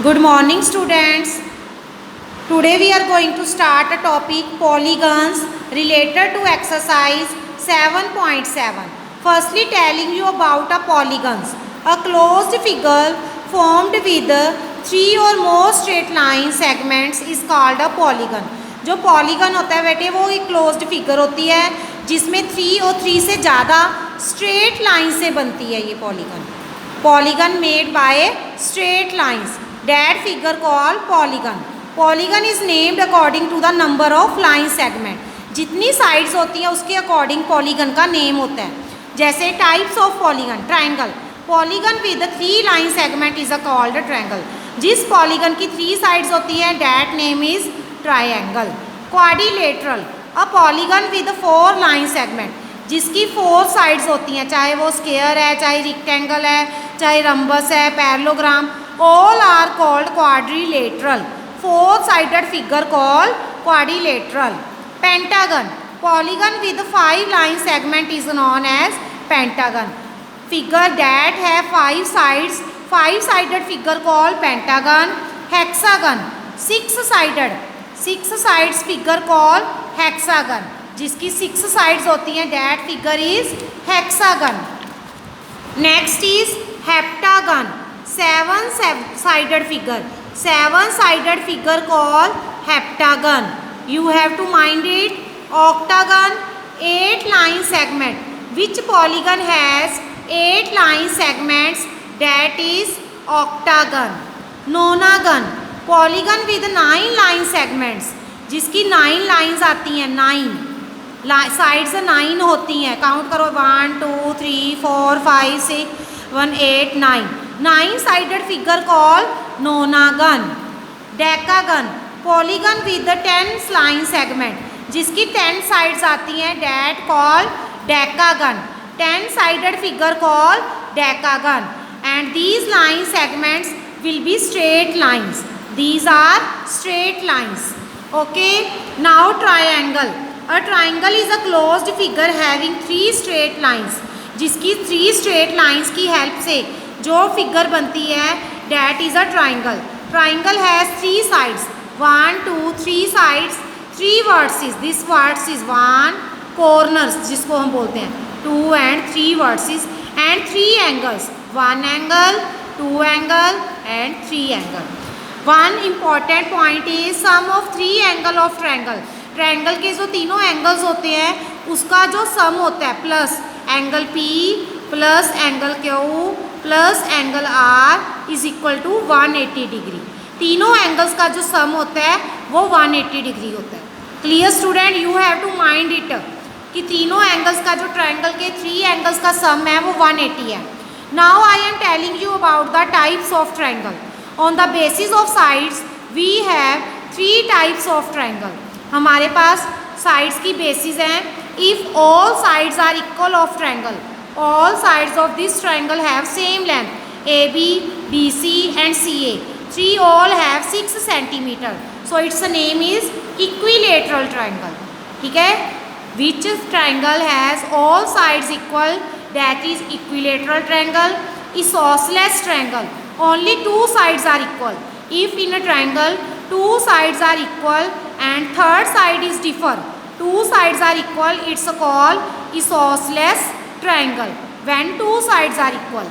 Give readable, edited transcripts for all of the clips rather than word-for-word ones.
Good morning, students. Today we are going to start a topic polygons related to exercise 7.7. Firstly, telling you about a polygons. A closed figure formed with three or more straight line segments is called a polygon. जो polygon होता है बेटे वो एक closed figure होती है जिसमें 3 और 3 से ज़्यादा स्ट्रेट लाइन से बनती है ये polygon. Polygon made by straight lines. That figure called polygon. Polygon is named according to the number of line segment. जितनी sides होती हैं उसके according polygon का name होता है. जैसे types of polygon, triangle. Polygon with the 3 line segment is called a triangle. जिस polygon की 3 sides होती हैं that name is triangle. Quadrilateral. A polygon with 4 line segment. जिसकी 4 साइड्स होती हैं, चाहे वो स्क्वायर है, चाहे रेक्टेंगल है, चाहे रंबस है, parallelogram, all are called quadrilateral. 4 sided figure called quadrilateral. Pentagon. Polygon with 5 line segment is known as pentagon. Figure that है 5 sides, 5 sided figure called pentagon. Hexagon. 6 sides figure called hexagon. जिसकी 6 sides होती हैं that figure is hexagon. Next is heptagon. 7 sided figure. 7 sided figure call heptagon. You have to mind it. Octagon. 8 line segment. Which polygon has 8 line segments that is octagon. नोनागन. Polygon with 9 line segments. जिसकी 9 lines आती हैं. 9 sides 9 होती हैं. Count करो 1 2 3 4 5 6 1 8 9. 9 sided figure call nonagon. Decagon. Polygon with 10 line segment. जिसकी 10 sides आती हैं that call decagon. 10 sided figure call decagon. And these line segments will be straight lines. These are straight lines. Okay. Now triangle. A triangle is a closed figure having 3 straight lines. जिसकी 3 straight lines की help से जो figure बनती है that is a triangle. Triangle has 3 sides. 1 2 3 sides. 3 vertices. This vertex is 1. Corners जिसको हम बोलते हैं 2 and 3 vertices and 3 angles. 1 angle, 2 angle and 3 angle. One important point is sum of 3 angle of triangle. Triangle के जो तीनों angles होते हैं उसका जो सम होता है plus angle P plus angle Q plus angle R is equal to 180 degree. तीनों एंगल्स का जो सम होता है वो 180 डिग्री होता है. Clear student. You have to mind it कि तीनों एंगल्स का जो ट्रायंगल के 3 एंगल्स का सम है वो 180 है. Now I am telling you about the types of triangle. On the basis of sides we have 3 types of triangle. हमारे पास साइड्स की बेसिस हैं. If all sides are equal of triangle, all sides of this triangle have same length AB, BC and CA. 3 all have 6 centimetre. So its name is equilateral triangle. ठीक है. Which triangle has all sides equal that is equilateral triangle. isosceles triangle. Only 2 sides are equal. If in a triangle 2 sides are equal and third side is differ, 2 sides are equal, it's called isosceles triangle. When 2 sides are equal.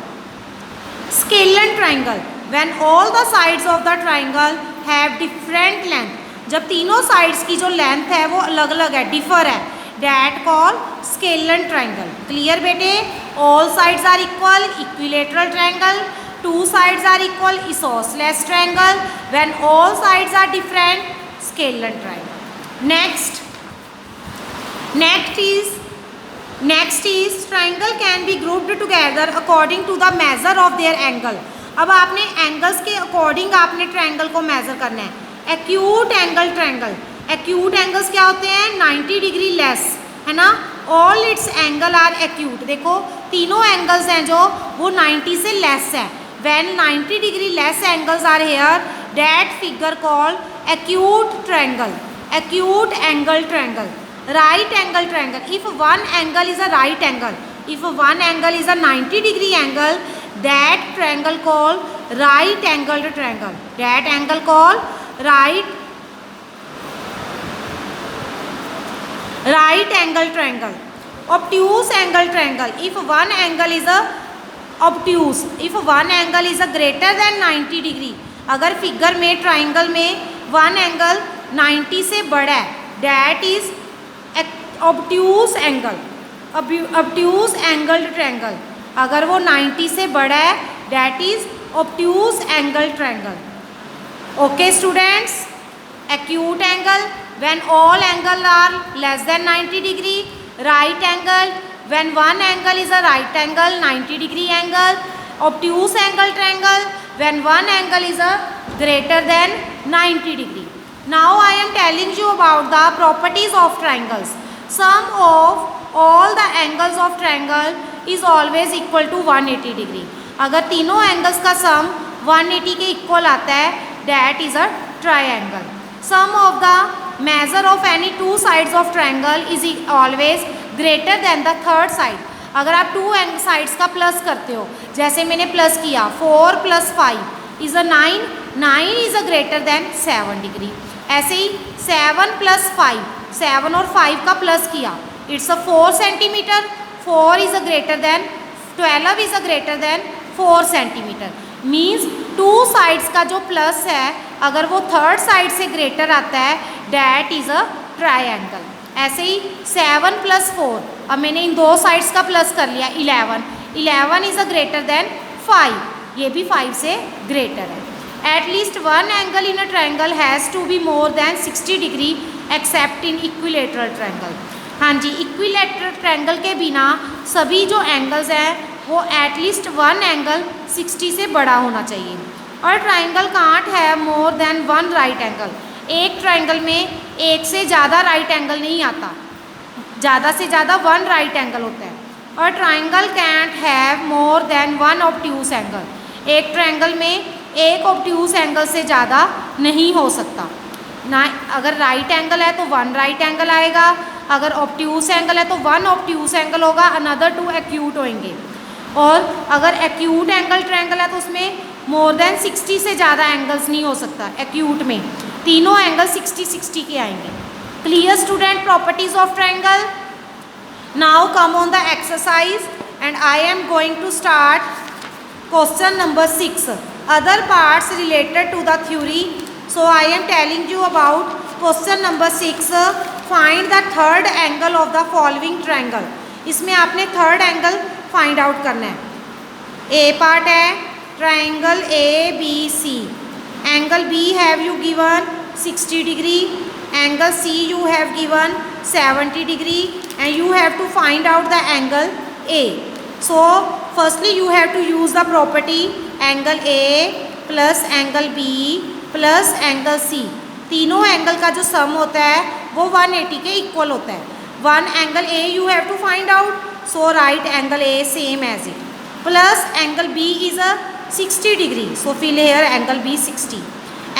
Scalene triangle. When all the sides of the triangle have different length. जब तीनों sides की जो length है वो अलग अलग है, differ है, that called scalene triangle. Clear बेटे. All sides are equal, equilateral triangle. 2 sides are equal, isosceles triangle. When all sides are different, scalene triangle. Next is triangle can be grouped together according to the measure of their angle. अब आपने angles के according आपने triangle को measure करना है. Acute angle triangle. Acute angles क्या होते हैं? 90 डिग्री लेस, है ना. All its angle are acute. देखो तीनों एंगल्स हैं जो वो 90 से लेस है. When 90 degree less angles are here, that figure called acute triangle. Acute angle triangle. Right angle triangle. If one angle is a right angle, if one angle is a 90 degree angle, that triangle called right angled triangle. That angle called right angle triangle. Obtuse angle triangle. If one angle is a obtuse, if one angle is a greater than 90 degree, अगर figure में triangle में one angle 90 से बड़ा है, that is obtuse angle. Obtuse angled triangle, अगर वो 90 से बड़ा है, that is obtuse angle triangle. Okay students. Acute angle, when all angle are less than 90 degree. Right angle, when one angle is a right angle 90 degree angle. Obtuse angle triangle, when one angle is a greater than 90 degree. Now I am telling you about the properties of triangles. Sum of all the angles of triangle is always equal to 180 degree. अगर तीनों angles का सम 180 के equal आता है, that is a triangle. Sum of the measure of any two sides of triangle is always greater than the third side. अगर आप two sides का plus करते हो, जैसे मैंने प्लस किया 4 + 5 is a 9, 9 is a greater than 7 degree. ऐसे ही 7 + 5, 7 और 5 का प्लस किया, it's a 4 centimetre. 4 is a greater than 12 is a greater than 4 centimetre. Means two sides का जो प्लस है, अगर वो थर्ड साइड से ग्रेटर आता है, डैट इज़ अ ट्रायंगल. ऐसे ही 7 + 4, अब मैंने इन दो साइड्स का प्लस कर लिया 11, 11 इज़ अ ग्रेटर देन 5, ये भी 5 से ग्रेटर है. At least one angle in a triangle has to be more than 60 degree except in equilateral triangle. हाँ जी, इक्विलेटरल ट्रायंगल के बिना सभी जो एंगल्स हैं वो एटलीस्ट वन एंगल 60 से बड़ा होना चाहिए. और ट्रायंगल कांट है more than one right angle. एक ट्रायंगल में एक से ज़्यादा राइट एंगल नहीं आता, ज़्यादा से ज़्यादा वन राइट एंगल होता है. और triangle cantt have more than one obtuse angle. एक ट्रायंगल में एक ऑब्ट्यूज एंगल से ज़्यादा नहीं हो सकता ना. अगर राइट एंगल है तो वन राइट एंगल आएगा, अगर ऑब्ट्यूज एंगल है तो वन ऑब्ट्यूज एंगल होगा, अनदर टू एक्यूट होंगे. और अगर एक्यूट एंगल ट्रायंगल है तो उसमें मोर देन 60 से ज़्यादा एंगल्स नहीं हो सकता. एक्यूट में तीनों एंगल 60-60 के आएंगे. Clear student. Properties of triangle. Now come on the exercise and I am going to start question number 6. Other parts related to the theory. So I am telling you about question number 6. Find the third angle of the following triangle. इसमें आपने third angle find out करना है. A part है triangle ABC. Angle B have you given 60 degree. Angle C you have given 70 degree and you have to find out the angle A. So firstly you have to use the property angle A plus angle B plus angle C. तीनों angle का जो sum होता है वो 180 के equal होता है. One angle A you have to find out, so write angle A same as it, plus angle B is a 60 degree, so fill here angle B 60.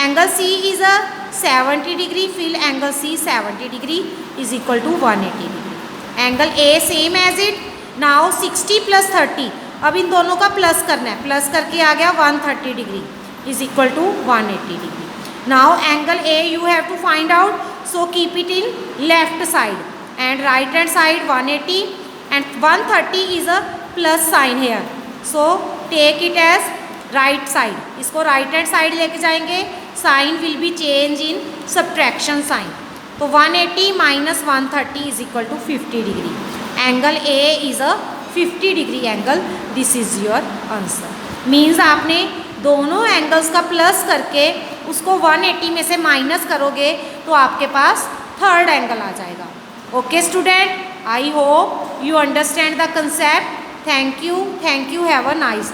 Angle C is a 70 degree, fill angle C 70 degree is equal to 180 degree. Angle A same as it. Now 60 plus 30, अब इन दोनों का plus करना है, plus करके आ गया 130 degree is equal to 180 degree. Now angle A you have to find out, so keep it in left side and right hand side 180 and 130 is a plus sign here, so take it as right side. इसको right hand side लेके जाएंगे, sign will be change in subtraction sign. तो 180 minus 130 is equal to 50 degree. Angle A is a 50 degree angle. This is your answer. Means आपने दोनों angles का plus करके उसको 180 में से माइनस करोगे तो आपके पास थर्ड एंगल आ जाएगा. Okay student, I hope you understand the concept. Thank you. Have a nice day.